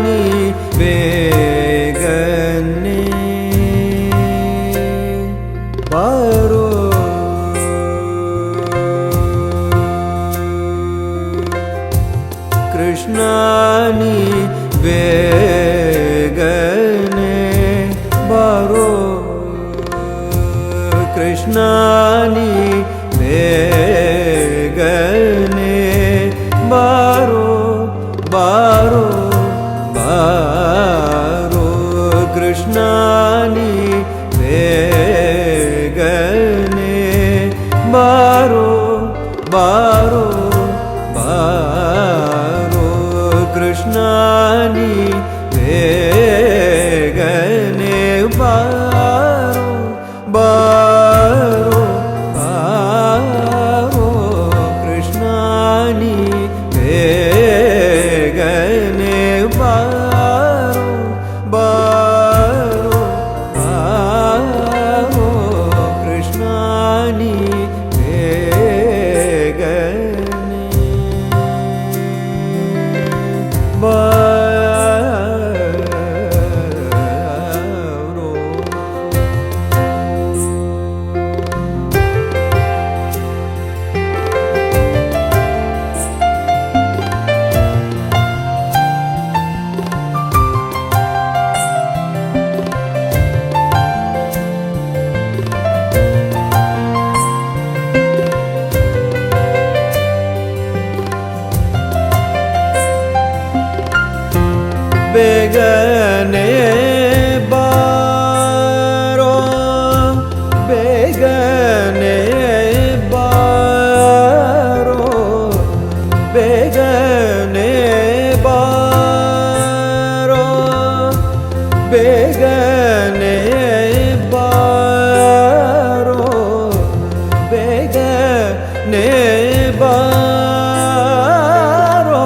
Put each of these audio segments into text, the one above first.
ನೀ ಬೇಗನೆ ಬಾರೋ. ಕೃಷ್ಣ ನೀ ಬೇಗನೆ ಬಾರೋ. ಕೃಷ್ಣ ನೀ ಬೇಗನೆ ಬಾರೋ ಬಾರೋ ಬಾರೋ. ಕೃಷ್ಣ ನೀ ಬೇಗನೆ ಬಾರೋ ಬಾರೋ ಬಾರೋ. ಕೃಷ್ಣ ನೀ ಬೇಗನೆ ಬಾರೋ ಬಾರೋ ಬಾರೋ. ಕೃಷ್ಣ ನೀ ಬೇಗನೆ ಬಾರೋ ಬಾರೋ ಬಾರೋ. ಕೃಷ್ಣ ನೀ ಬೇಗನೆ ಬಾರೋ. ಬೇಗನೆ ಬಾರೋ ಬೇಗನೆ ಬಾರೋ. ಬೇಗನೆ ಬಾರೋ ಬೇಗನೆ ಬಾರೋ. ಬೇಗನೆ ಬಾರೋ.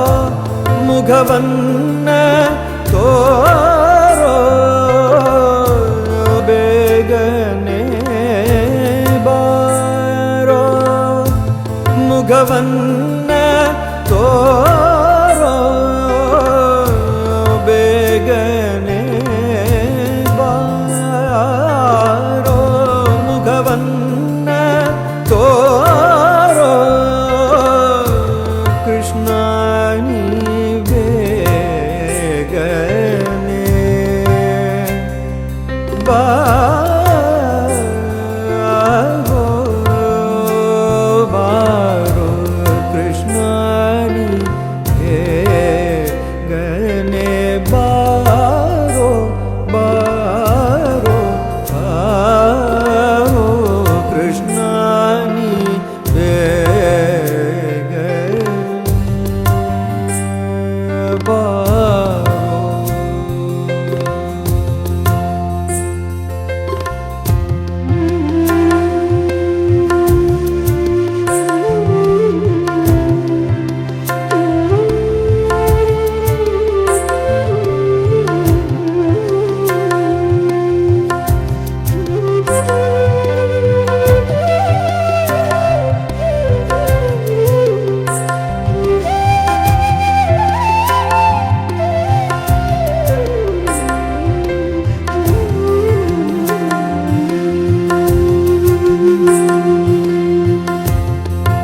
ಮುಖವನ್ನ ತೋರೋ ಬೇಗನೆ ಬಾರೋ. ಮುಖವನ್ನ ತೋರೋ ಬೇಗನೆ ಬಾರೋ. ಮುಖವನ್ನ ತೋರೋ. ಕೃಷ್ಣ ನೀ ಬೇಗನೆ ಬಾರೋ ಬಾರೋ. ಕೃಷ್ಣ ನೀ ಬೇಗನೆ ಬಾರೋ ಬಾರೋ ಬಾರೋ. ಕೃಷ್ಣ ನೀ ಬೇಗನೆ ಬಾರೋ.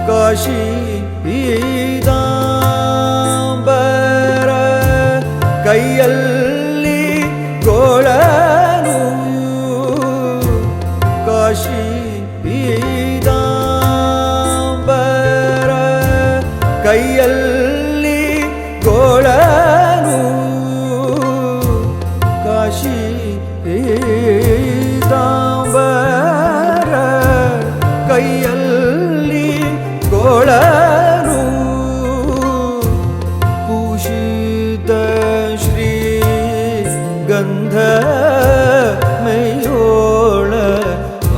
ಕಾಶಿ ಪೀತಾಂಬರ ಕೈಯಲ್ಲಿ ಗೋಳನು. ಕಾಶಿ ಪೀತಾಂಬರ ಕೈಯಲ್ಲಿ ಗೋಳನು. ಕಾಶಿ ಪೀತಾಂಬರ ಕೈಯಲ್ಲಿ ಗೋಳನು. ಪೂಷಿತ ಶ್ರೀ ಗಂಧ ಮೈಯೋಳ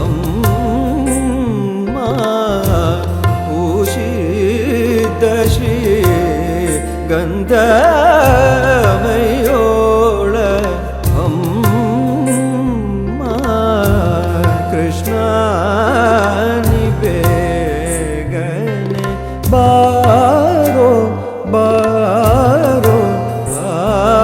ಅಮ್ಮ. ಪೂಷಿತ ಶ್ರೀ ಗಂಧ ಮೈಯೋಳ ಅಮ್ಮ. ಕೃಷ್ಣ ನೀ ಬೇಗನೆ ಬಾರೋ ಬಾರೋ ಬಾರೋ.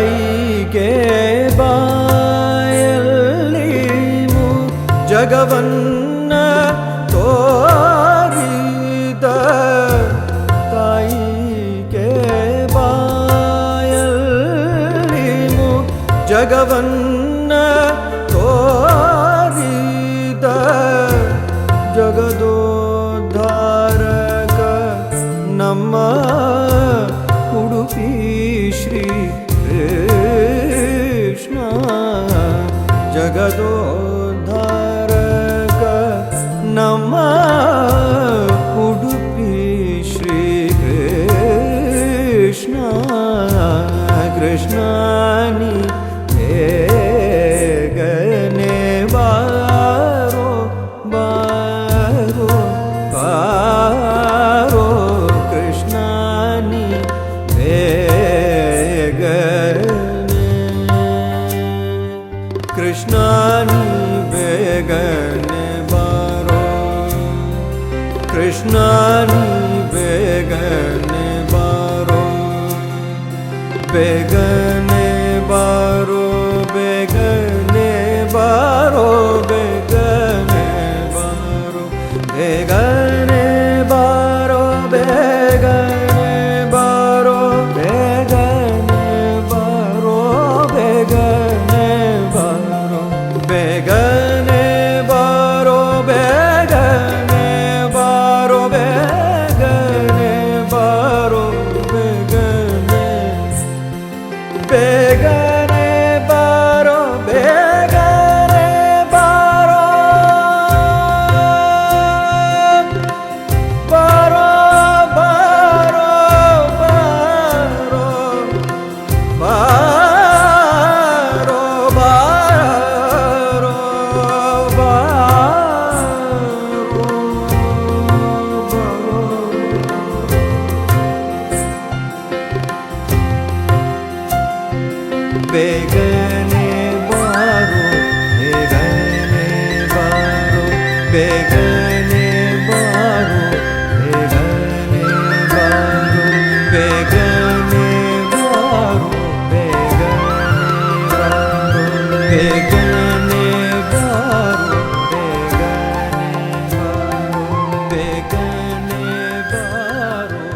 ತಾಯಿಗೆ ಬಾಯಲ್ಲಿ ಜಗವನ್ನ ತೋರಿದ ತಾಯಿಗೆ ಬಾಯಲ್ಲಿ ಜಗವನ್ನ ತೋರಿದ ಜಗದೋದ್ಧಾರಕ ನಮ್ಮ ಉಡುಪಿ ಶ್ರೀ ಕೃಷ್ಣ ಜಗದೋದ್ಧಾರಕ ನಮ್ಮ ಉಡುಪಿ ಶ್ರೀ ಕೃಷ್ಣ ಕೃಷ್ಣನಿ ಬೇಗನೆ ಬಾರೋ ಬಾರೋ ಬಾರೋ ಕೃಷ್ಣನಿ ಬೇಗನೆ ಕೃಷ್ಣನಿ ಬೇಗನೆ ಬಾರೋ ಕೃಷ್ಣನಿ ಬೇಗನೆ ಬಾರೋ ಬೇಗನೆ ಬಾರೋ ಬೇಗನೆ ಬಾರೋ ಬೇಗನೆ ಬಾರೋ ಬೇಗನೆ ಬಾರೋ ಬೇಗನೆ ಬಾರೋ ಬೇಗನೆ ಬಾರೋ ಬೇಗನೆ ಬಾರೋ ಬೇಗನೆ ಬಾರೋ ಬೇಗನೆ ಬಾರೋ ಬೇಗನೆ ಬಾರೋ ಬೇಗನೆ ಬೇಗನೆ ಬಾರೋ ಬೇಗನೆ ಬಾರೋ ಬಾರೋ ಬಾರೋ ಬಾರೋ ಬಾರೋ ಬೇಗನೆ ಬಾರೋ ಬೇಗನೆ ಬಾರೋ ಬೇಗನೆ ಬಾರೋ ಬೇಗನೆ ಬಾರೋ ಬೇಗನೆ ಬಾರೋ ಬೇಗನೆ ಬಾರೋ ಬೇಗನೆ ಬಾರೋ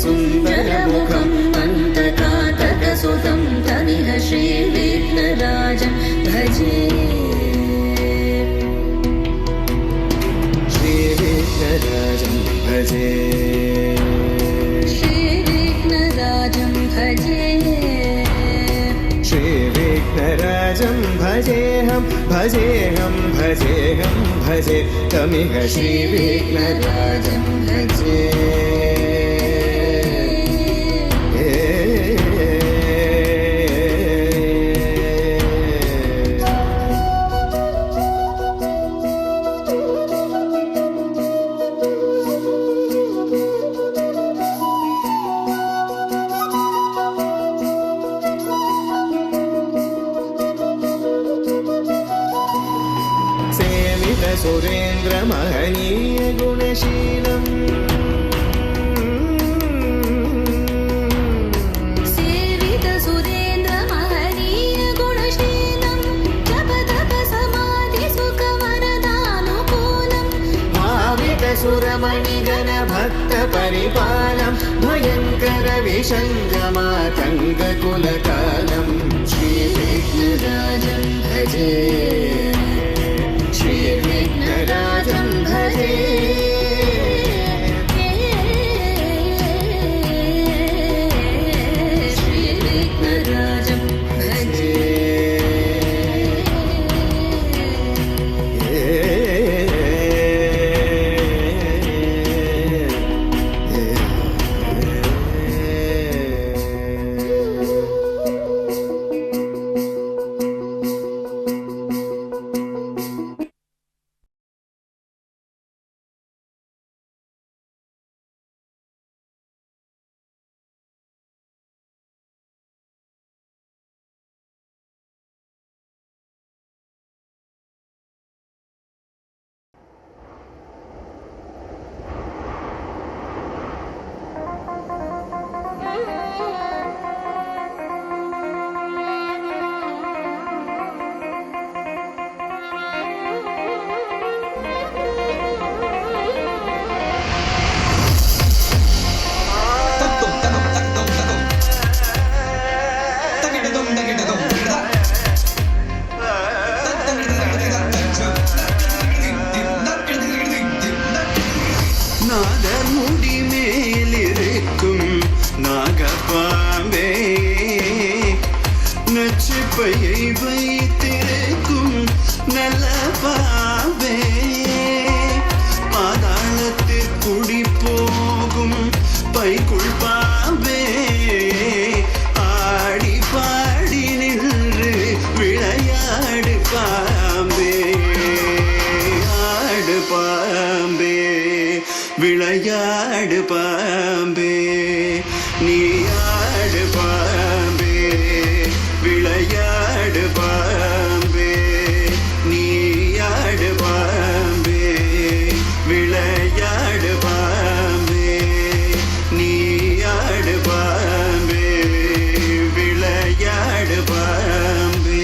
सुन्दरमुखं मन्तकातकसुतं तमिह श्रीविघ्नराजं भजे श्रीविघ्नराजं भजे श्रीविघ्नराजं भजे श्रीविघ्नराजं भजेऽहं भजेऽहं भजेऽहं भजे तमिह श्रीविघ्नराजं भजे सुरेन्द्र महनीय गुणशीलम् सेवित सुरेन्द्र महनीय गुणशीलं जप तप समाधि सुख वरदानुकूलम् भावित सुरमणिगण भक्त परिपालं भयङ्कर विषङ्गमातङ्ग कुलकालं श्रीविघ्नराजं भजे श्रीविघ्नराजं भजे श्रीविघ्नराजं भजे நாகமுடி மேலிருக்கும் நாகப்பாம்பே நச்சுப்பையை வைத்திருக்கும் நல்ல பாம்பே பாதாளத்தில் குடி போகும் பைக்குள் பாம்பே ஆடி பாடி நின்று விளையாடு பாம்பே ஆடு பாம்பே விளையாடு பாம்பே நீ ஆடு பாம்பே விளையாடு பாம்பே நீ ஆடு பாம்பே விளையாடு பாம்பே நீ ஆடு பாம்பே விளையாடு பாம்பே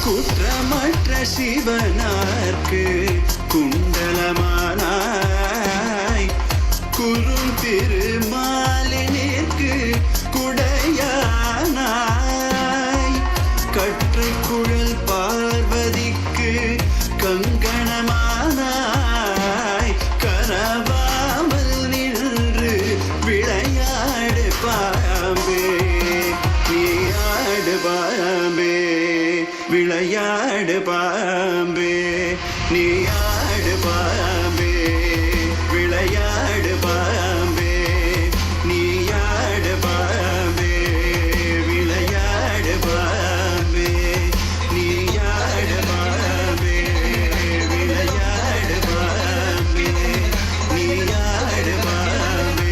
குற்றமற்ற சிவனார்க்கு குண்டலமானாய் குறும் திரு பாம்பே நீ ஆடு பாம்பே விளையாடு பாம்பே நீ ஆடு பாம்பே விளையாடு பாம்பே நீ ஆடு பாம்பே விளையாடு பாம்பே நீ ஆடு பாம்பே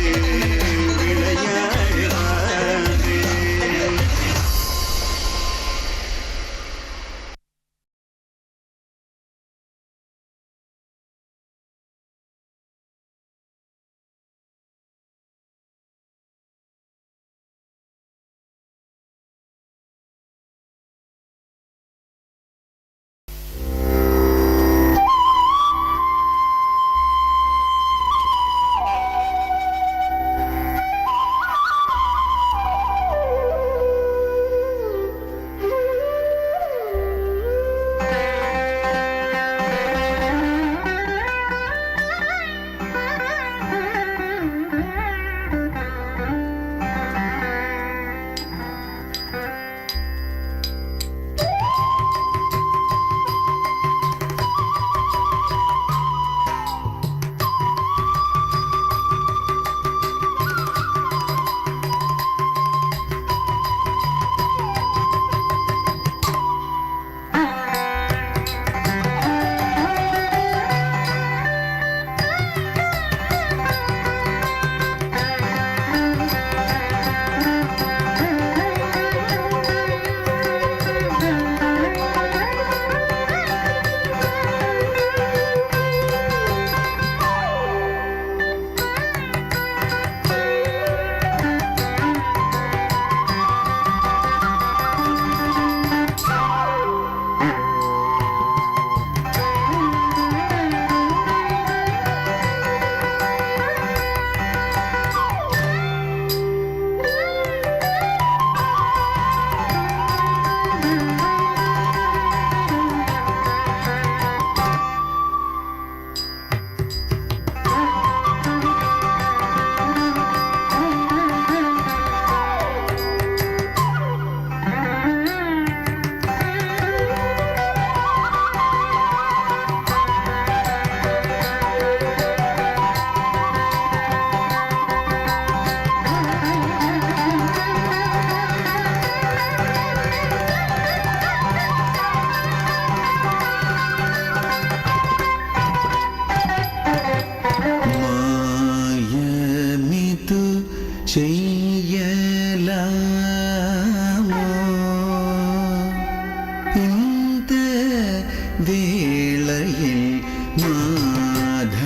விளையாடு பாம்பே. செய்யலாமோ இந்த வேளையில் மாதவ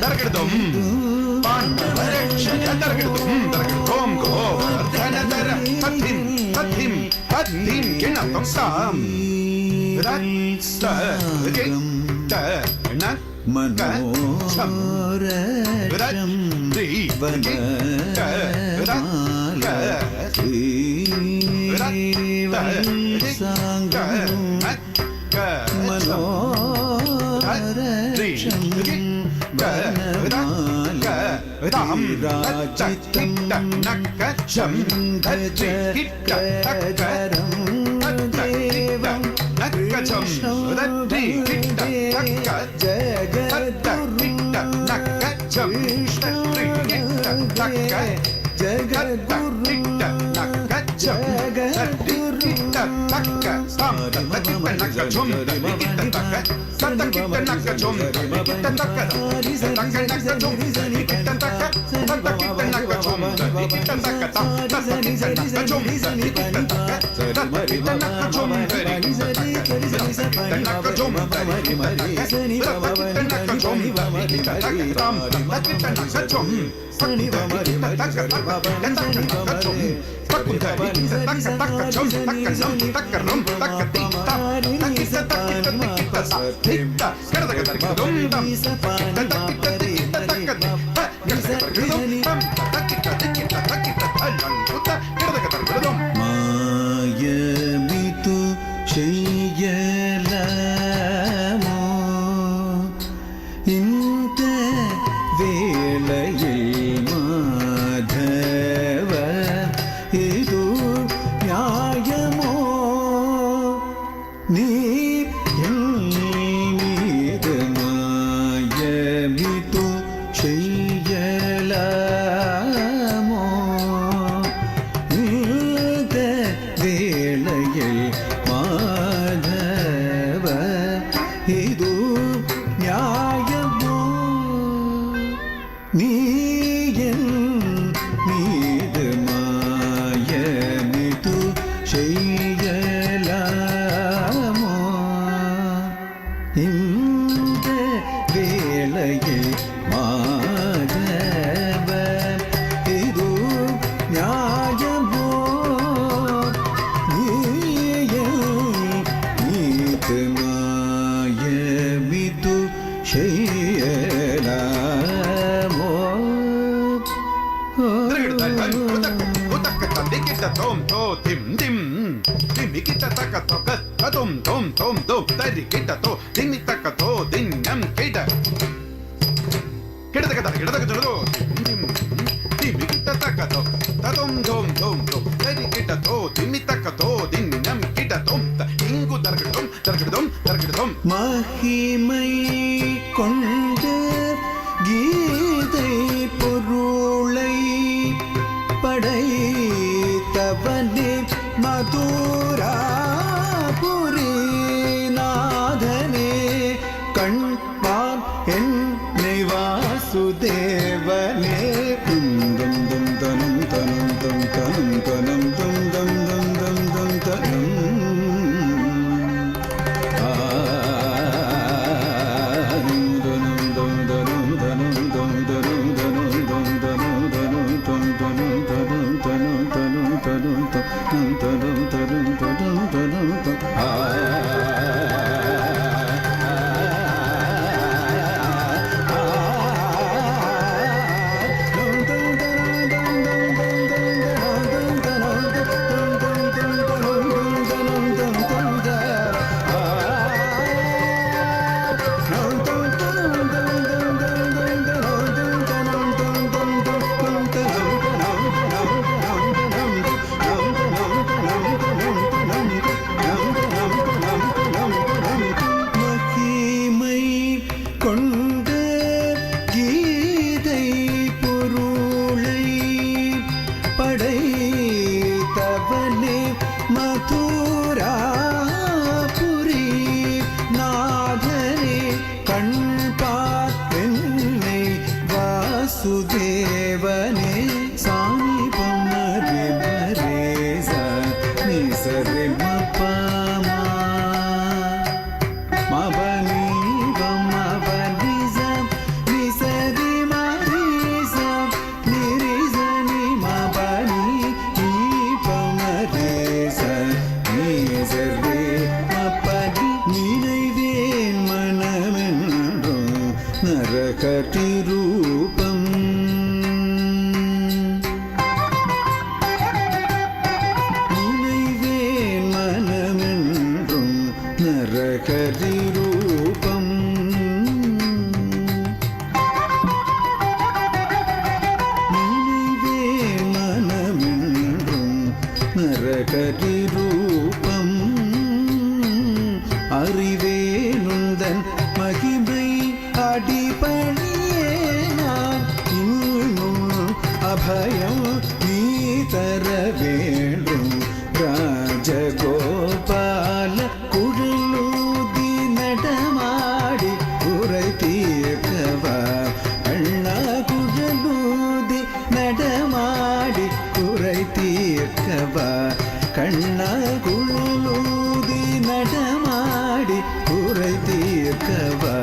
தரகிடுதும் பாண்டவ ரட்சய தரகிடுதும் தரகிடுதும் கோவர்தனதர தத்திம் தத்திம் தத்திம் கிணத்தம் சாம் ரத்சகம் தன மனோரட்சம் மாயமிது செய்யலாமோ இந்த வேளையில் மாதவ இது நியாயமோ kita tom to tim dim timi kita taka to ka tom tom tom tom tari kita to timi taka to dinnam kita kita taka to dim timi kita taka to tom tom tom tom tari kita to timi taka to dinnam kita tom ingu dargadom மகிமை கொண்ட கீதை பொருளை படைத்தவனே மதுராபுரி நாதனே கண்பான் என்னை வாசுதேவனே தும் தும் தும் தனம் தனம் தும் தனம் தனம் தும் தம் தம் தம் தம் தனம் சுதேவனே சாமி பமரி மரேசா நீ சரி மப்பமா மபனி பமபனிசா நீ சரி மரேசா நிரிசா நீ மபனி நீ பமரேசா நீ சரி மப்பனி நினைவேன் மனமென்றும் நரகதி ரூபம் நரகதிரூபம் நினைவே மனமென்றும் நரகதிரூபம் அறிவேனுந்தன் மகிமை அடிபணியே நான் இன்னும் அபயம் நீ தர வேண்டும் ராஜகோபால குழலூதி நடமாடி குறை தீர்க்கவா அண்ணா குழலூதி நடமாடி குறை தீர்க்கவா கண்ணா குழலூதி நடமாடி குறை தீர்க்கவா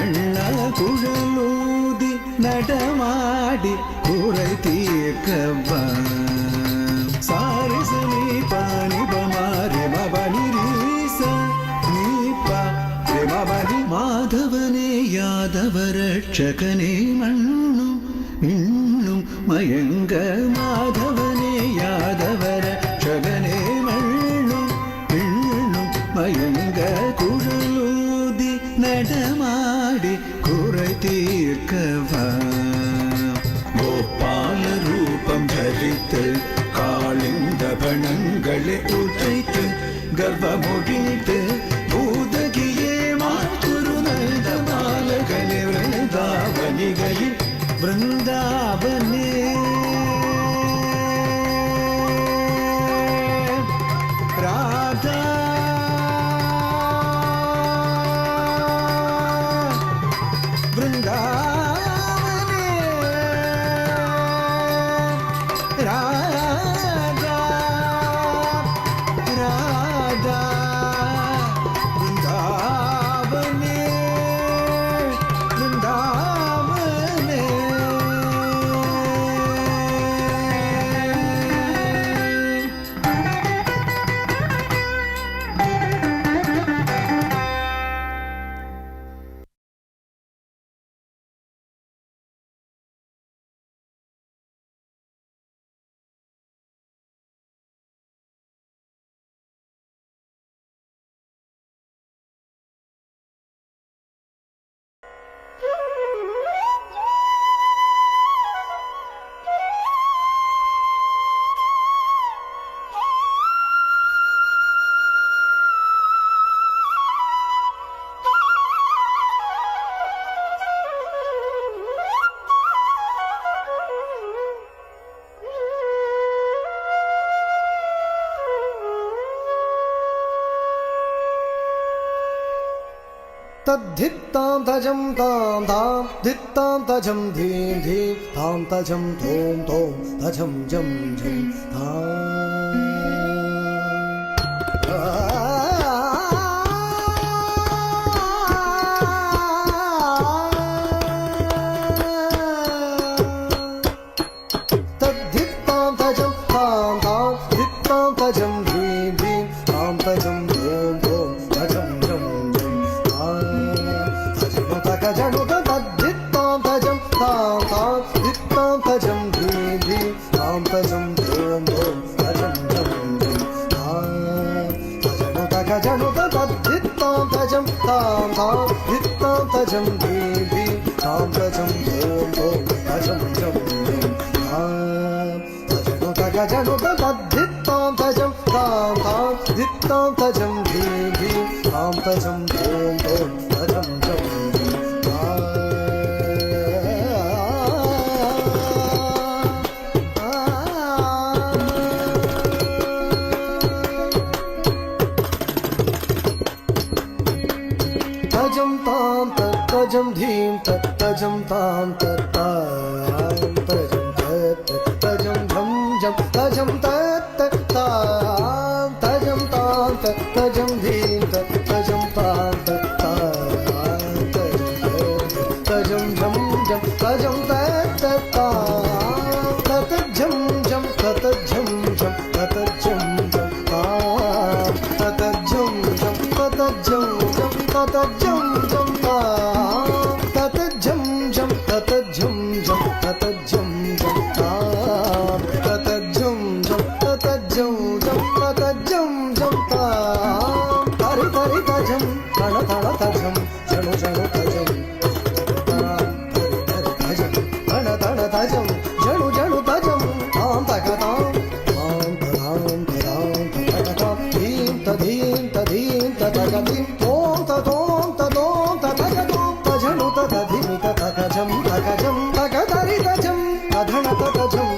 அண்ணா குழலூதி நடமாடி குறை தீர்க்கவா சாரி சனி பானி பமாரி மபனி ரீசா நீபா மபனி மாதவனே யாதவ ரட்சகனே மண்ணும் இன்னும் மயங்க மாதவனே யாதவ ரட்சகனே மண்ணும் இன்னும் மயங்க குழலூதி நடமாடி குறை தீர்க்கவா கோபால ரூபம் தரித்து காளிந்த பணங்களை உதைத்து கர்ப்பமொழித்து பூதகியே மாற்றுரு நந்த பாலகனே விருந்தாவனிகளில் விருந்தாவனே ராதா விருந்தாவனே ராதா ராதா விருந்தாவனே விருந்தாவனே तद्धित्तां तजं तां तां धित्तां तजं धीं धीं तां तजं तों तों तजं जं जं तद्धित्तां तजं तां तां धित्तां तजं धीं धीं तां तजं तों तों तजं जं जं तजनुत तद्धित्तां तजं तां तां धित्तां तजं धीं धीं तां तजं तों तों तजं जं जं तजनुत तद्धित्तां तजं तां तां धित्तां तजं धीं धीं तां तजं तों तों तजं जं जं तजनुत तद्धित्तां तजं तां तां धित्तां तजं धीं धीं तां तजं तों तों तजं जं तजं तां तजं धीं तजं तां तां तजं तजं झं झं तजं तां तजं तां तजं धीं तजं तां तजं झं झं तजं तां ततझं झं ततझं झं ततझं झं ततझं झं ततझं झं ततझं झं ततझं झं ततझं झं ततझं झं ततझं झं ततझं झं ततझं झं तरि तरि तजं तण तण तजं जणु जणु तजं तरि तरि तजं तण तण तजं जणु जणु तजं तां तकतां तां तदां तदां तकतां धीं तधीं तधीं ततगतिं तों ततों ततों ततगतों तजनु तदधिमि ततगजं तगजं तगतरि तजं तधण ततजं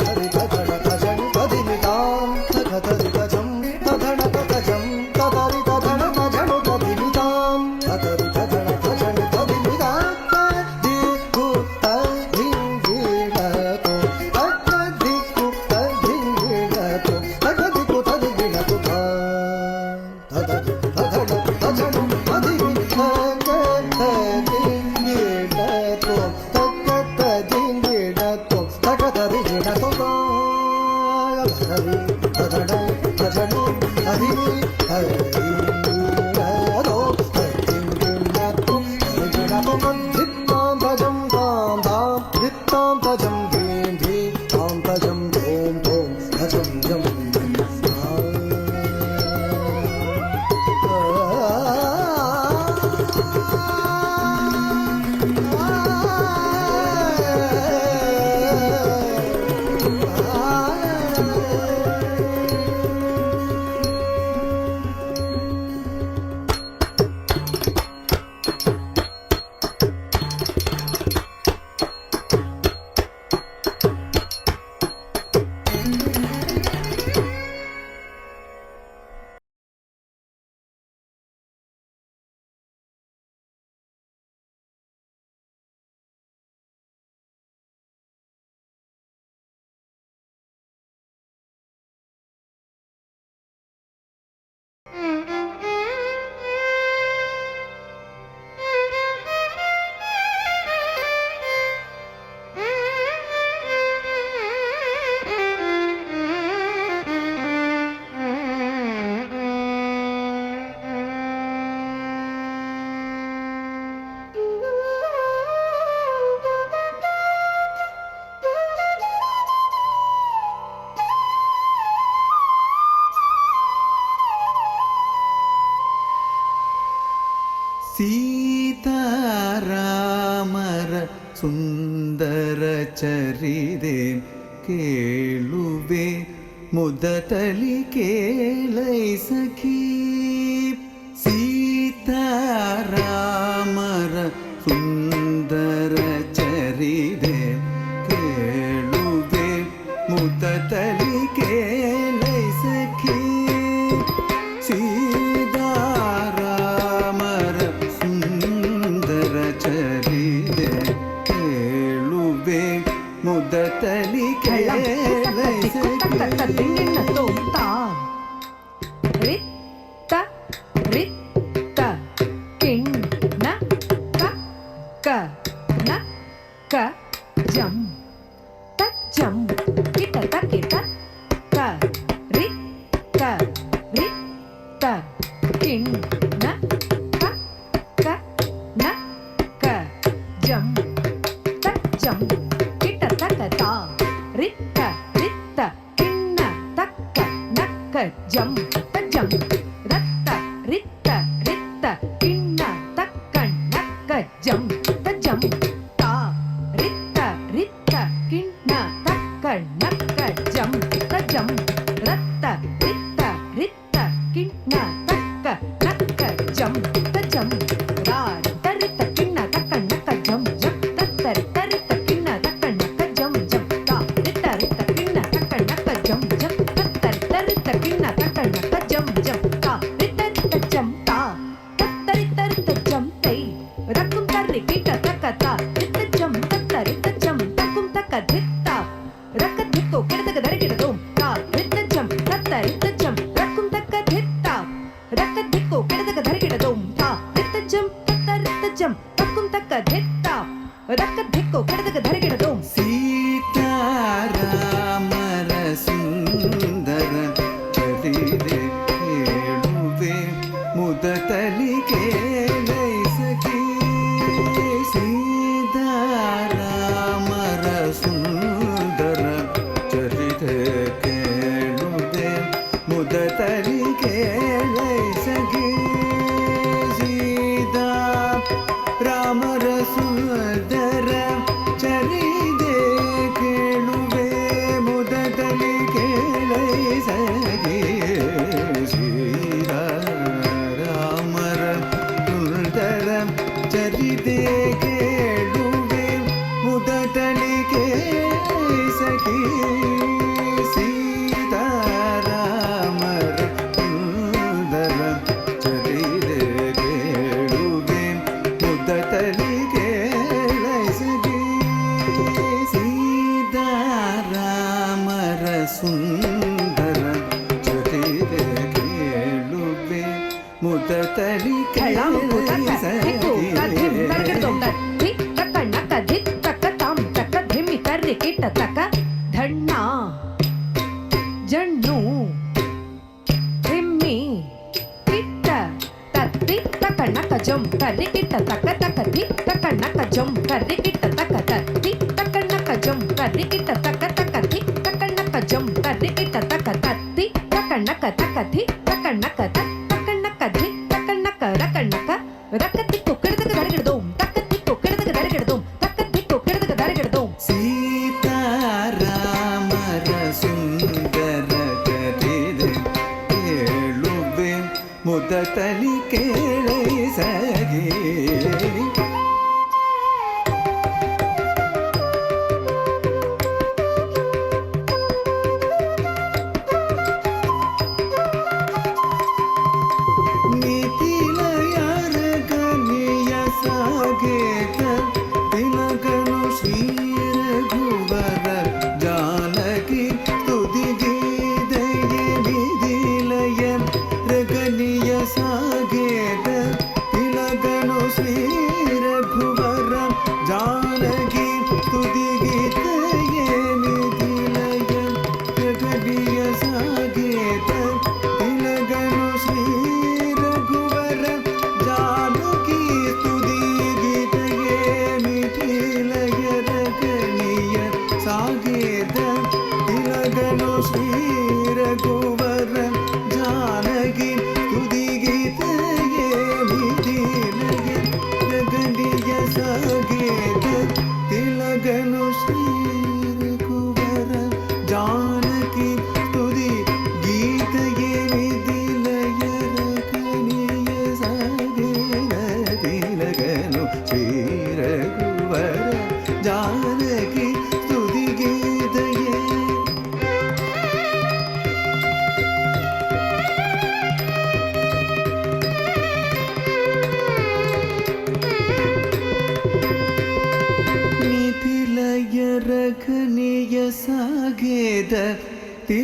तरि तधण तजं तधिमितां तगतरि तजं तधण ततजं ततरि तधण तजनु तधिमितां ततरि तधण तजं तधिमितां तद्धिक्कु तद्धिं वीणतो तद्धिक्कु तद्धिं वीणतो तद्धिक्कु तद्धिं वीणतो तधण तजनु तधिमि तद्धिं वीणतो तद्धिं वीणतो तगतरि वीणतो तधण तजनु तधिमि तद्धिं वीणतो तद्धिं वीणतो वीणतो तद्धित्तां तजं तां तां धित्तां तजं धीं धीं तां तजं तों तों तजं जं ಸೀತಾರಾಮರ ಸುಂದರ ಚರಿದೆ ಕೇಳುವೆ ಮುದತಲಿ ಕೇಳೈ ಸಖಿ ಸೀತಾರಾಮರ ಸುಂದರ ಚರಿದೆ ಕೇಳುವೆ ಮುದತಲಿ ಕೇಳೈ ಸಖಿ ಸೀತಾರಾಮರ ಸುಂದರ ಮುದತಲಿ ಕೇಳೈ ಸಖಿ jam ta jam ratta ritta ritta kinna takkan nakka jam ta jam ta ritta ritta kinna takkan nakka jam ta jam ratta ritta ritta kinna takka nakka jam ta jam ra ritta ritta kinna takkan nakka jam jam tatta ritta ritta kinna takkan nakka jam jam ta ritta ritta kinna takkan nakka jam jam tatta ritta ritta kinna takkan nakka jam jam ta ritta ritta jam ta tatta ritta ritta jam tai rakum tarri kita takata ritta jam tatta ritta jam takum takka dhitta rakka dhikko kedadaga darigidadum ta ritta jam tatta ritta jam rakum takka dhitta rakka dhikko kedadaga darigidadum ta ritta jam tatta ritta jam takum takka dhitta rakka dhikko kedadaga darigidadum ಸೀತಾರಾಮರ ಸುಂದರ ಚರಿದೆ ಕೇಳುವೆ ಮುದತಲಿ ಕೇಳೈ ಸಖಿ ಸೀತಾರಾಮರ ಸುಂದರ ಚರಿದೆ ಕೇಳುವೆ ಮುದತಲಿ ಕೇಳೈ ಸಖಿ ಸೀತಾ ರಾಮರ ಸುಂದರ ಚರಿದೆ ಕೇಳುವೆ ಮುದದಲ್ಲಿ ಕೇಳೈ ಸಖಿ ಶ್ರೀರಾಮರ ಸುಂದರ ಚರಿದೆ ಕೇಳುವೆ ಮುದದಲ್ಲಿ ಕೇಳೈ ಸಖಿ ಸೀತಾರಾಮರ ಸುಂದರ ಚರಿದೆ ಕೇಳುವೆ ಮುದದಲ್ಲಿ ಕೇಳೈ ಸಖಿ ಸೀತಾರಾಮರ ಸುಂದರ ಚರಿದೆ ಕೇಳುವೆ ಮುದದಲ್ಲಿ ಕೇಳೈ ಧಣ್ಣ ಜಣ್ಣು ಹಿಮ್ಮಿ ಕಿಟ್ಟ ತತ್ತಿ ತಕಣ್ಣ ಕಜಂ curry Kitta ತಕ ತಕತಿ ತಕಣ್ಣ ಕಜಂ curry Kitta ತಕ ತತ್ತಿ ತಕಣ್ಣ ಕಜಂ curry Kitta ತಕ ತಕತಿ ತಕಣ್ಣ ಕಜಂ curry Kitta ತಕ ತತ್ತಿ ತಕಣ್ಣ ಕ ತಕತಿ ತಕಣ್ಣ ಕ ತಕಣ್ಣ ಕಧಿ ತಕಣ್ಣ ಕ ರಕಣ್ಣ ಕ ರಕತಿ ಕೊಕ್ಕಡದಗ ದರಗಿಡದೋಂ ತಕತಿ ಕೊಕ್ಕಡದಗ ದರಗಿಡದೋಂ ತಕತಿ ಕೊಕ್ಕಡದಗ ದರಗಿಡದೋಂ ಸೀತಾರಾಮರ ಸುಂದರ ಚರಿದೆ ಕೇಳುವೆ ಮುದತಲಿ ಕೇಳೈ ಸಖಿ ಮಿಥಿಲಯರ ಗನಿಯ ಸಾಗೇತ ತಿಲಕನು ಶ್ರೀರಘುವರ ಜಾನಕಿ ತುದಿಗೀದೆಗೆ ಮಿಥಿಲಯ ರಗನಿಯ ಸಾಗೇತ ತಿಲಕನು ಶ್ರೀರಘುವರ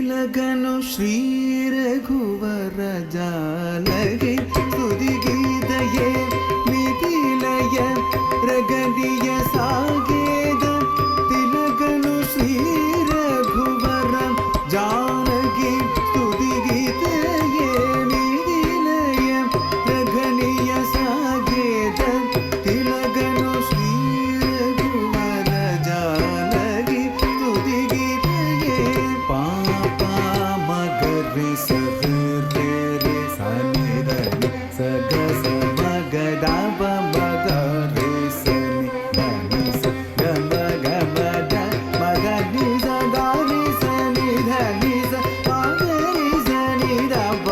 ತಿಲಕನು ಶ್ರೀ ರಘುವರ ಜಾನಗೆ ಸ್ತುತಿಗೀತೆಯೇ ಮಿಥಿಲಯ ರಗದಿಯ ಸಾಗೇದ ತಿಲಕನು ಶ್ರೀ ರಘುವರ ಜಾನಗಿ ಸ್ತುತಿಗೀತೆಯೇ ಮಿಥಿಲಯ ರಗನಿಯ ಸಾಗೇದ ತಿಲಕನು ಶ್ರೀ ರಘುವರ ಜಾನಗಿ ಸ್ತುತಿಗೀತೆಯೇ ಪಾಪ ಮಗರಿ ಸರಿ ಸನಿ ಧನಿ ಸಗ ಮಗದ ಮಗ ರೇ ಸನಿ ಧನಿ ಸ ಗಮದ ಮಗನಿ ಸದಾರಿ ಸನಿ ಧನಿ ಸ ಮಗರಿ ಸನಿ ದಬ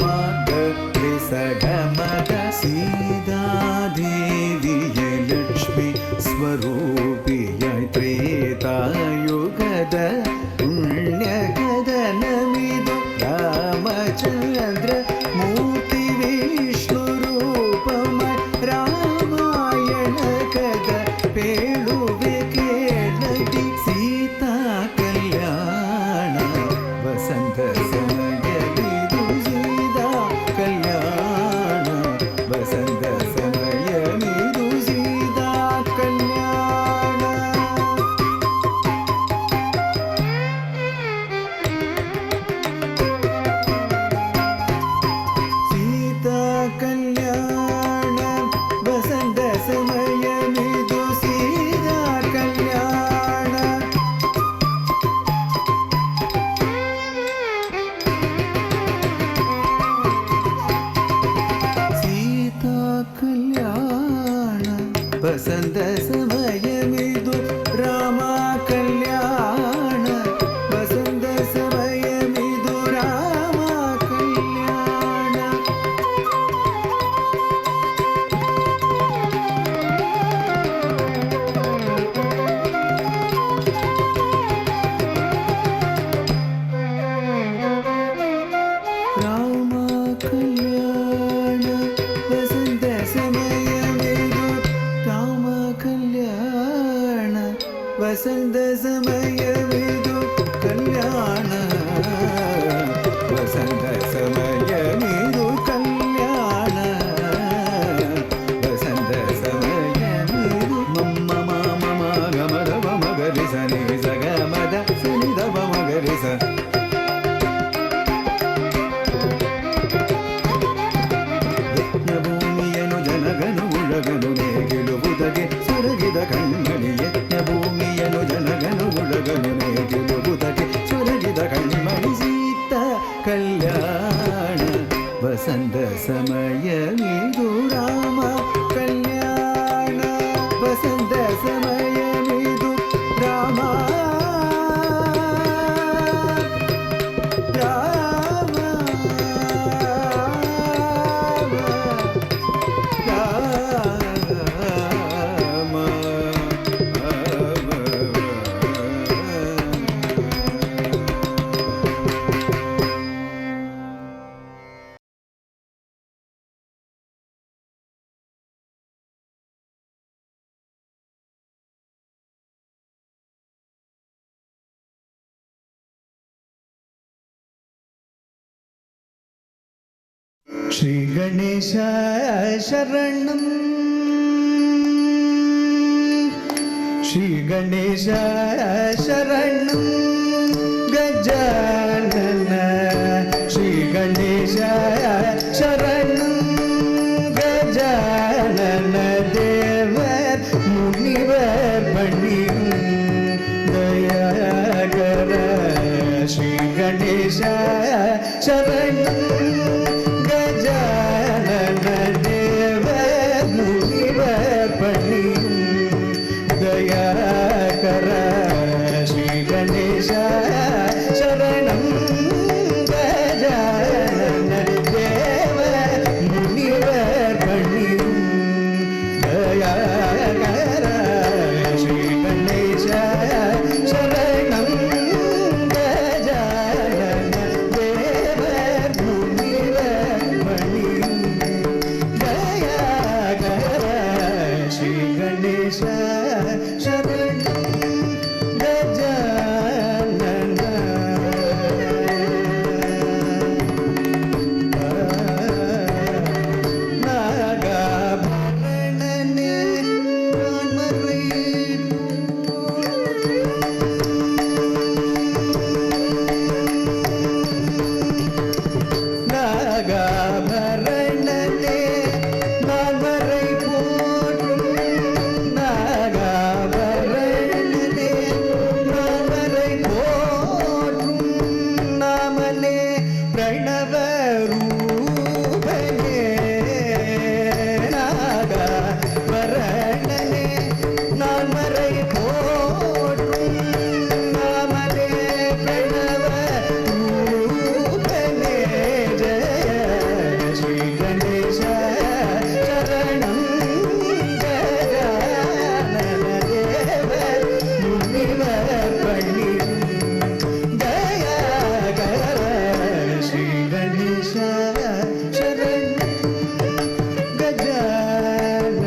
ಮಗ ರೇ ಸಗ ಮಗ ಸೀತಾದೇವಿಯ ಲಕ್ಷ್ಮಿ ಸ್ವರೂಪಿಯಾಯ್ ತ್ರೇತಾಯುಗದ ಪುಣ್ಯಕದನಮಿದು ರಾಮಚಂದ್ರ ಮೂರ್ತಿ ವಿಷ್ಣು ರೂಪಮಯ ರಾಮಾಯಣ ಕದ ಪೇಳುವೆ ಕೇಳದಿ ಸೀತಾ ಕಲ್ಯಾಣ ವಸಂತ ಸಮಯವಿದು ಸೀತಾ ಕಲ್ಯಾಣ ವಸಂತ ಸಮಯವಿದು ಸೀತಾ ಕಲ್ಯಾಣ ಸೀತಾ ಕಲ್ಯಾಣ ವಸಂತ ಸಮಯವಿದು ಸೀತಾ ಕಲ್ಯಾಣ ಸೀತಾ ಕಲ್ಯಾಣ ವಸಂತ ಸಮಯವಿದು ರಾಮ ಕಲ್ಯಾಣ ವಸಂತ ಸಮಯವಿದು ರಾಮ ಕಲ್ಯಾಣ ರಾಮ ಕಲ್ಯಾಣ ವಸಂತ ಸಮಯವಿದು ರಾಮ ಕಲ್ಯಾಣ ವಸಂತ ಸಮಯವಿದು ಕಲ್ಯಾಣ ವಸಂತ ಸಮಯವಿದು ಕಲ್ಯಾಣ ವಸಂತ ಸಮಯವಿದು ಮಮ್ಮ ಮಾಮ ಗಮದವ ಮಗರಿ ಸನಿ ಸಗ ಮದ ಸನಿದವ ಮಗರಿ ಸ ಯಜ್ಞಭೂಮಿಯನು ಜನಗನು ಉಳಗನು ನೇಗಿಲುವುದಗೆ ಸೊರಗಿದ ಕಣ್ಮಣಿ ಯಜ್ಞಭೂಮಿಯನು ಜನಗನು ಉಳಗನು ನೇಗಿಲುವುದಗೆ ಸೊರಗಿದ ಕಣ್ಮಣಿ ಸೀತಾ ಕಲ್ಯಾಣ ವಸಂತ ಸಮಯವಿದು ರಾಮ ಕಲ್ಯಾಣ ವಸಂತ ಸಮಯವಿದು ರಾಮ ಶ್ರೀ ಗಣೇಶ ಶರಣಂ ಶ್ರೀ ಗಣೇಶ ಶರಣಂ ಗಜಾನನ ಶ್ರೀ ಗಣೇಶ ಶರಣಂ ಗಜಾನನ ದೇವರ್ ಮುನಿವರ್ பணியும் ದಯಾಕರ ಶ್ರೀ ಗಣೇಶ ಶರಣಂ ಗಜಾನನ ದೇವರ್ ಮುನಿವರ್ பணியும் ದಯಾಕರ ಶ್ರೀ ಗಣೇಶ ಶರಣಂ ಗಜಾನನ ದೇವರ್ ಮುನಿವರ್ பணியும் ದಯಾಕರ ಶ್ರೀ ಗಣೇಶ ಶರಣಂ ಗಜಾನನ ದೇವರ್ ಮುನಿವರ್ ராமனே பிரணவ ரூபனே நாகாபரணனே நான் மறை போற்றும் ராமனே பிரணவ ரூபனே ஜெய ஸ்ரீ கணேச சரணம் கஜானன தேவ முனிவர் பள்ளியும் ದಯಾಕರ ಶ್ರೀ ಗಣೇಶ ಶರಣ ಗಜಾನನ.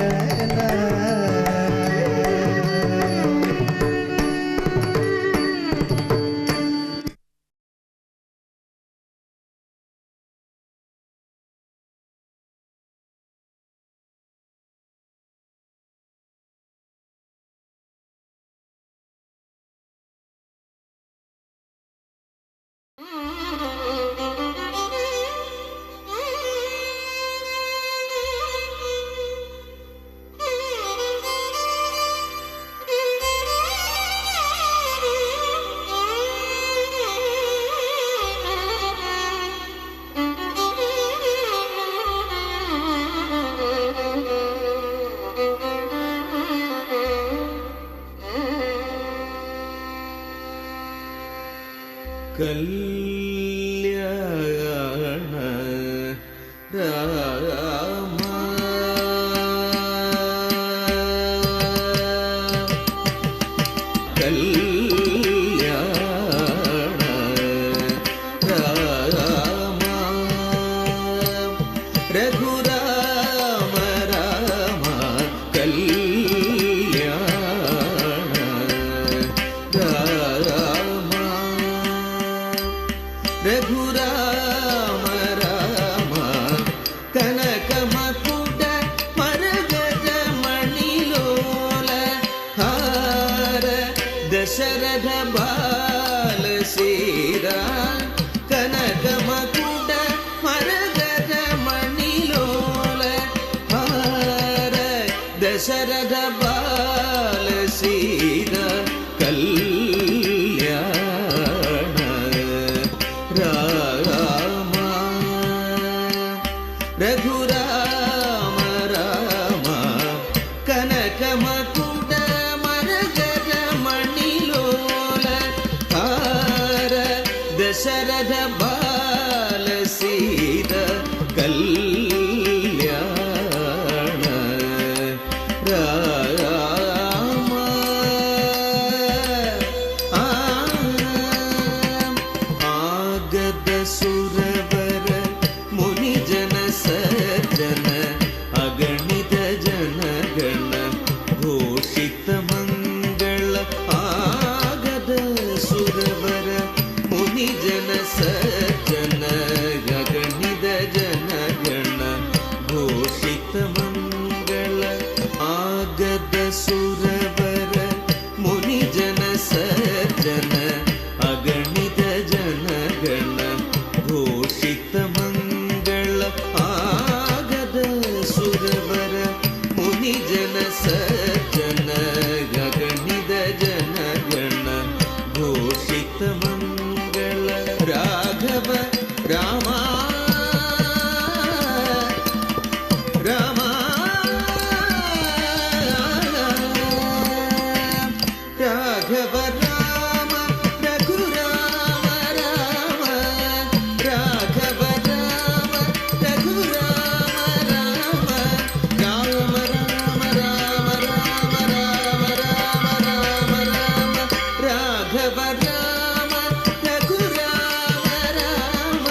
ಕಲ್ಯಾಣ ರಾಮ ಕಲ್ಯಾಣ ರಾಮ ರಘುರಾಮ ರಾಮ ಕಲ್ಯಾಣ ರಾಮ ರಘುರಾಮ ರಾಮ ಕನಕ ಮಕುಟ ಮರಗಜ ಮಣಿಲೋಲ ಹಾರ ದಶರಥ ಬಾಲ ಸೀರ ಕನಕ ಮಕುಟ ಮರಗಜ ಮಣಿಲೋಲ ಹಾರ ದಶರಥ ಬಾಲ ಸೀರ ಕಲ್ಯಾಣ ರಾಮ ರಘುರಾಮ ರಾಮ ಕನಕ ಮಕುಟ ಮರಗಜ ಮಣಿಲೋಲ ಹಾರ ದಶರಥ ಬಾಲ ಸೀದ ಕಲ್ಯಾಣ ರಾಮ ಆಗದ ಸುರವರ ಮುನಿಜನ ಸಜ್ಜನ ಅಗಣಿತ ಜನಗಣ ಘೋಷಿತ ಮಂಗಳ ಆಗದ ಸುರವರ ಮುನಿಜನ ಸಜ್ಜನ ಅಗಣಿತ ಜನಗಣ ಘೋಷಿತ ಮಂಗಳ ಆಗದ ಸುರವರ ಮುನಿಜನ ಸಜ್ಜನ ಅಗಣಿತ ಜನಗಣ ಘೋಷಿತ ಮಂಗಳ ಆಗದ ಸುರವರ ಮುನಿಜನ ಸಜ್ಜನ ಗಗಣಿತ ಜನಗಣ ಘೋಷಿತ ಮಂಗಳ ರಾಘವ ರಾಮ ರಾಮ ರಾಘವ ರಾಮ ರಘುರಾಮ ರಾಮ ರಾಘವ ರಾಮ ರಘುರಾಮ ರಾಮ ರಾಮ ರಾಮ ರಾಮ ರಾಮ ರಾಮ ರಾಮ ರಾಮ ರಾಮ ರಾಘವ ರಾಮ ರಘುರಾಮ ರಾಮ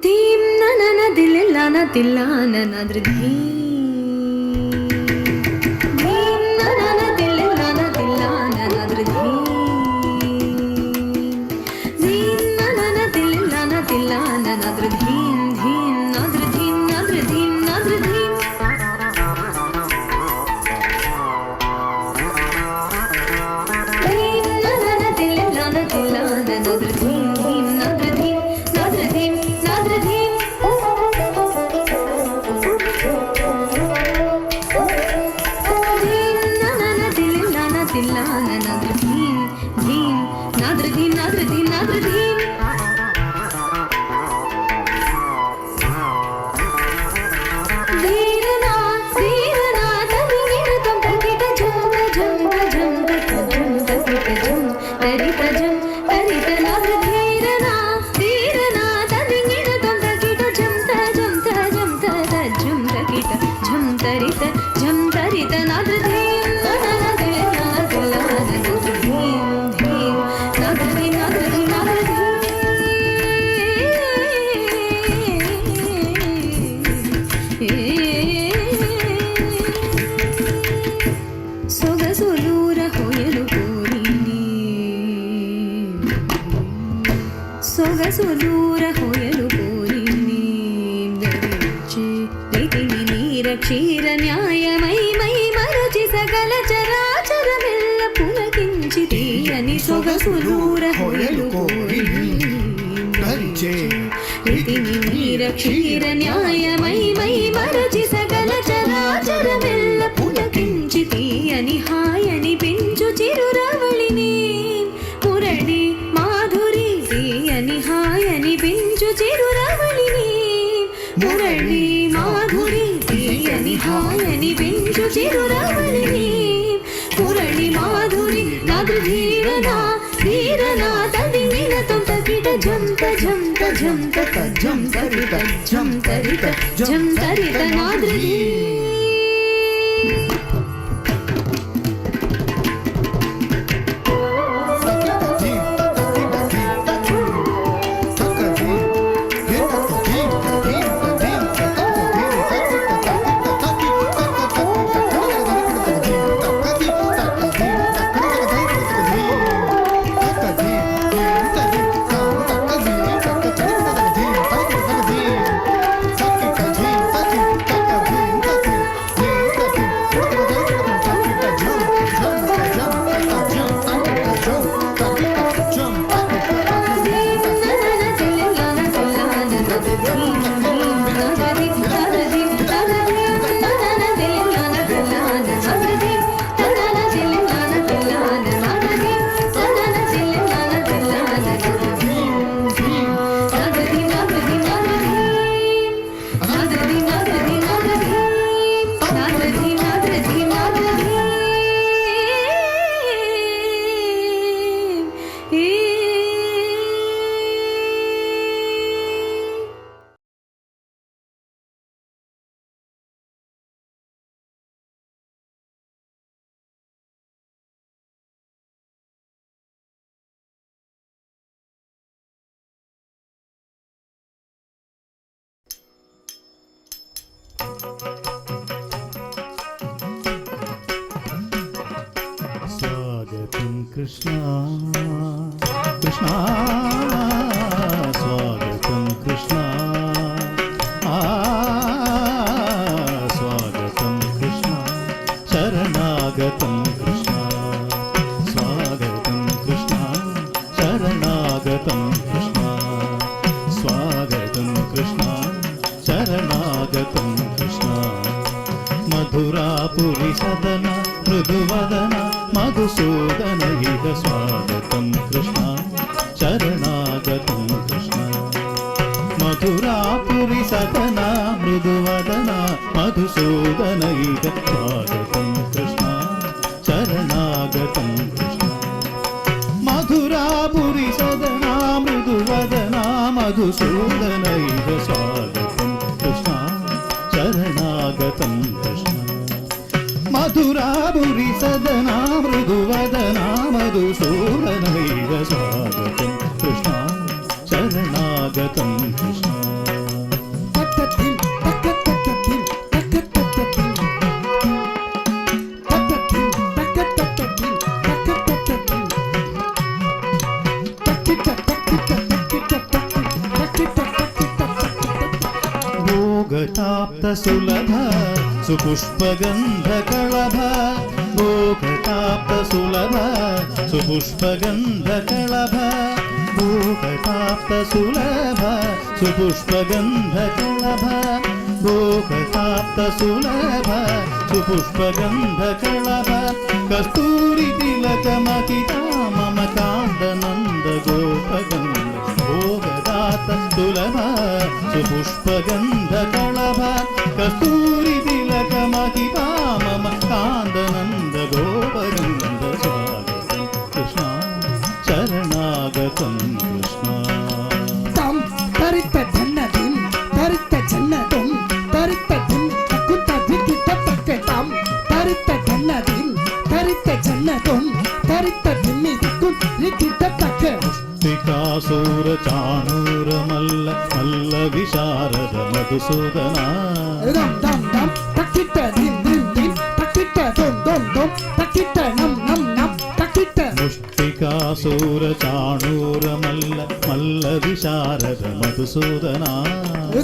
ಧೀಂ ನನ ದಿಲ್ಲ ನ ತಿಲ್ಲ ನನಾದ್ರ ಧೀಂ ಧೀಂ ನನ ದಿಲ್ಲ ನ ತಿಲ್ಲ ನನಾದ್ರ ಧೀಂ ಧೀಂ ನನ ದಿಲ್ಲ ನ ತಿಲ್ಲ ನನಾದ್ರ ಧೀಂ ಧೀಂ ನಾದ್ರ ಧೀಂ ನಾದ್ರ ಧೀಂ ನಾದ್ರ ಧೀಂ ಧೀಂ ನನ ದಿಲ್ಲ ನ ತಿಲ್ಲ ನನಾದ್ರ ಧೀಂ ಧೀಂ ನಾದ್ರ ಧೀಂ ನಾದ್ರ ಧೀಂ ನಾದ್ರ ಧೀಂ ಧೀಂ ನನ ದಿಲ್ಲ ನ ತಿಲ್ಲ ನನಾದ್ರ ಧೀಂ ಧೀಂ ನಾದ್ರ ಧೀಂ ನಾದ್ರ ಧೀಂ ನಾದ್ರ ಧೀಂ ಧೀರನಾ ಧೀರನಾ ತನಿಗಿಡ ತಂಪಕಿಟ ಜಂಗ ಜಂಗ ಜಂಗ ಜಂಗ ಕಿಟ ಜಂ ತರಿತ ಜಂ ತರಿತ ನಾದ್ರ ಧೀರನಾ ಧೀರನಾ ತನಿಗಿಡ ತಂಪಕಿಟ ಜಂ ತ ಜಂ ತ ಜಂ ತ ಜಂ ತಕಿಟ ಜಂ ತರಿತ ನಾದ್ರ ಧೀಂ ನನ ದಿಲ್ಲ ದಿಲ್ಲ ನನಾದ್ರ ಧೀಂ ಧೀಂ ನಾದ್ರ ಧೀಂ ನಾದ್ರ ಧೀಂ ನಾದ್ರ ಸೊಗಸುಲೂರ ಹೊಯಲು ಕೋರಿನಿ ಸೊಗಸುಲೂರ ಹೊಯಲು ಕೋರಿನಿ ದರಿಚೆ ರೀತಿನಿ ನೀರ ಕ್ಷೀರ ನ್ಯಾಯ ಮೈ ಮೈ ಮರಚಿ ಸಕಲ ಚರಾಚರವೆಲ್ಲ ಪುಲಕಿಂಚಿತೀಯನಿ ಸೊಗಸುಲೂರ ಹೊಯಲು ಕೋರಿನಿ ದರಿಚೆ ರೀತಿನಿ ನೀರ ಕ್ಷೀರ ನ್ಯಾಯ ಮೈ ಮೈ ಮರಚಿ ಸಕಲ ಚರಾಚರವೆಲ್ಲ పులకించితీయని హాయని పెంచు చిరురవళిని మురళి మాధురి తీయని హాయని పెంచు చిరురవళిని మురళి మాధురి తీయని హాయని పెంచు చిరురవళిని మురళి మాధురి నాదు ధీరనా ధీరనా తదిగిన తొంతకిట జంత జంత జంత జం తరిత జం తరిత జం తరిత నాద్రి स्वागतं कृष्णा कृष्णा स्वागतं कृष्णा स्वागतं कृष्णा शरणागतं कृष्णा स्वागतं कृष्णा शरणागतं कृष्णा स्वागतं कृष्णा शरणागतं कृष्णा मधुरापुरी सदन मृदुवदन मधुसूदन इह स्वागतं कृष्णा शरणागतं कृष्णा मधुरापुरी सदन मृदुवदन मधुसूदन इह स्वागतं कृष्णा शरणागतं कृष्णा मधुरापुरी सदन मृदुवदन मधुसूदन इह स्वागतं कृष्णा शरणागतं कृष्णा मधुरापुरी सदना मृदुवदना मधुसूदनैव स्वागतं कृष्णा शरणागतं कृष्णा भोगताप्त सुलभ सुपुष्पगन्धकळभ भोगताप्त सुलभ सुपुष्पगन्धकळभ भोगताप्त सुलभ सुपुष्पगन्धकळभ भोगताप्त सुलभ सुपुष्पगन्धकळभ कस्तूरि तिलकमकिता मम कान्दनन्द गोपगन्ध भोगदात सुलभ सुपुष्पगन्धकळभ कस्तूरि तिलकमकिता मम कान्दनन्द गोपगन्ध स्वागतं कृष्ण शरणागतं कृष्ण तं तरित धन्नदिं तरित जन्नदं तरित दिं कुत विदित पक्कतां तरित धन्नदिं तरित जन्नदं तरित दिम्मि कुत विदित पक्क मुष्टिकासूर चाणूर मल्ल मल्ल विशारद मधुसूदना दम दम दम तकिट दिं दिं दिं तकिट दों दों दों तकिट नम नम नम तकिट मुष्टिकासूर चाणूर मल्ल मल्ल विशारद मधुसूदना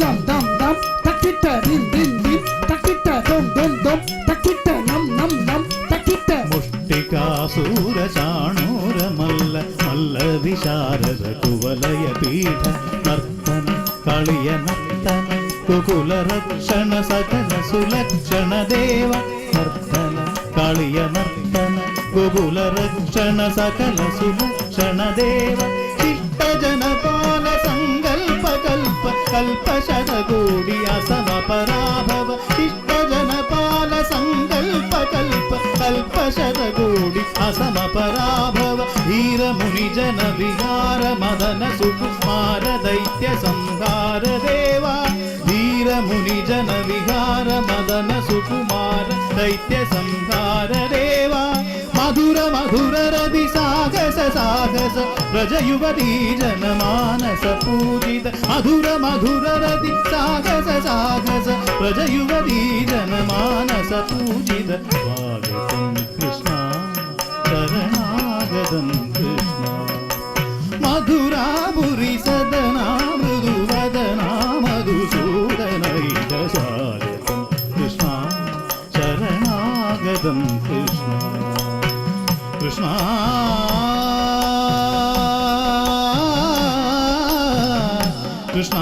दम दम दम तकिट दिं दिं दिं तकिट दों दों दों तकिट नम नम नम तकिट मुष्टिकासूर चाणूर मल्ल मल्ल विशारद कुवलय पीठ नर्तन काളിയ नर्तन कुकुल रक्षण सकल सुलक्षण देव नर्तन काളിയ नर्तन कुकुल रक्षण सकल सुलक्षण देव शिष्ट जनपाल संकल्प कल्प कल्प शतकोटि असम पराभव शिष्ट जनपाल संकल्प कल्प कल्प शतकोटि असम पराभव वीर मुनि जन विहार मदन सुकुमार दैत्य संहार देवा वीर मुनि जन विहार मदन सुकुमार दैत्य संहार देवा मधुर मधुर रवि साहस साहस व्रज युवती जन मानस पूजित मधुर मधुर रवि साहस साहस व्रज युवती जन मानस पूजित स्वागतं कृष्ण शरणागतं कृष्ण मधुरापुरी सदना मृदुवदना मधुसूदनैक स्वागतं कृष्ण शरणागतं कृष्ण कृष्ण कृष्ण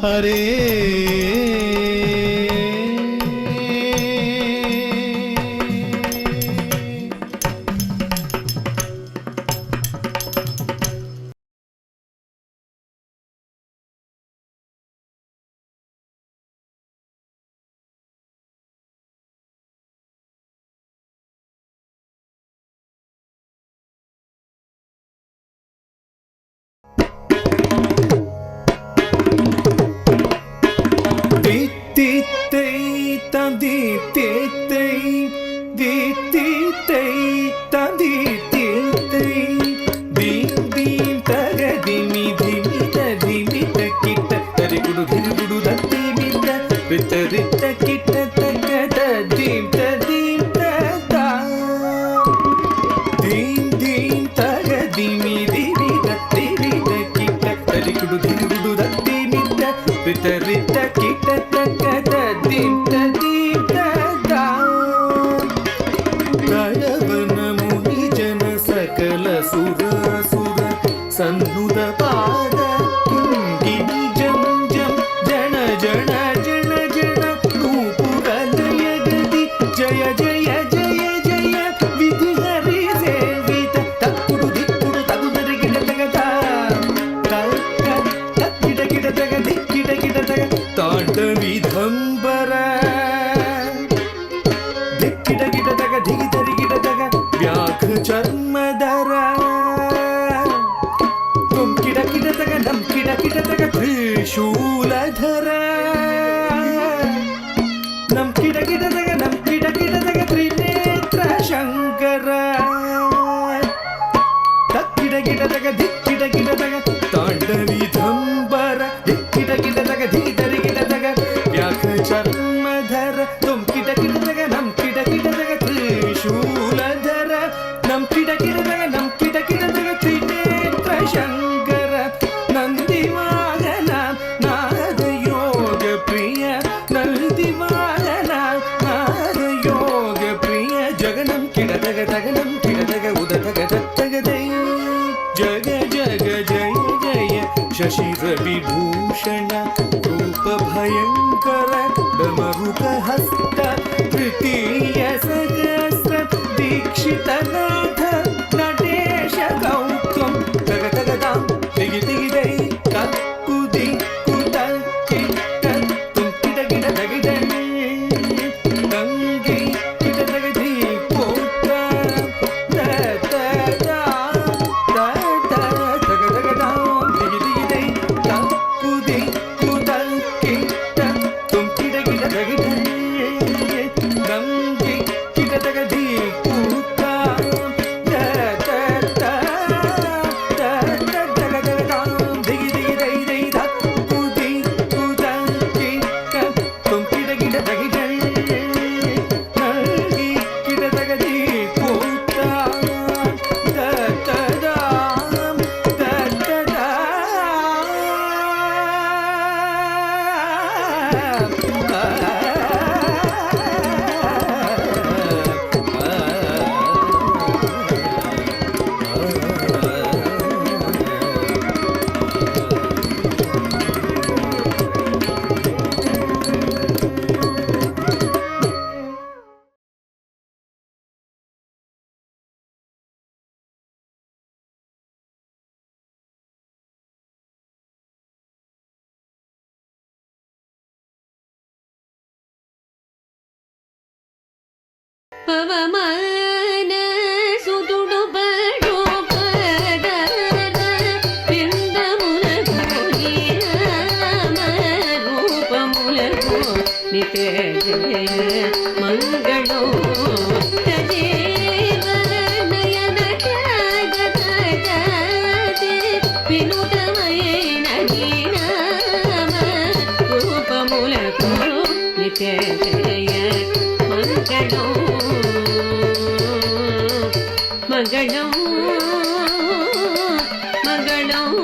हरे सन्नुत पाद किङ्किणी जं जं जन जन जन जन नूपुरलय गति जय जय जय जय विधि हरि सेवित तक्कुडु दिक्कुडु तगुदरि गिಡ तगता तक्किड गिಡ तग दिक्किड गिಡ तग ताण्डविधंबर दिक्किड गिಡ तग धिगिदरि गिಡ तग व्याघ्र चर्मधर नम किड किड तग त्रिशूलधर नम किड किड तग त्रिनेत्र शंकर तक्किड किड तग दिक्किड किड तग ताण्डविधंबर दिक्किड किड तग धिगिदरि गिಡ तग व्याघ्र चर्मधर तुम किड किड तग नम किड किड तग त्रिशूलधर नम किड किड तग त्रिनेत्र शंकर తగనం కిడతగ ఉదతగ తత్తగదై జగ జగ జయ జయ శశి విభూషణ రూప భయంకర డమరుక హస్త తృతీయ సహస్ర దీక్షిత నాథ నటేశ గౌతమ్ తగ తగదాం దిగి దిగిదై కక్కుది కుతక్కిట తుంకిట గిట తగిదని తంగి కిట తగది పోత తగదగదాం దిగి దిగిదై కక్కుది కుతక్కిట తుంకిట గిట తగిదని తంగి కిట తగది పోత ಪವಮಾನ ಸುದುಡು ಬಡು ಪದ ಪಿಂಡ ಮುಲಗೋಲಿ ರಾಮ ರೂಪ ಮುಲಗೋ ನಿತ್ಯ ಜಯ ಮಂಗಳೋ ತಜೇವನಯನ ತ್ಯಾಗದೆ ವಿನುತಮಯ ನಾಮ ರೂಪ ಮುಲಗೋ ನಿತ್ಯ ಜಯ ಮಂಗಳೋ மங்களம் மங்களம்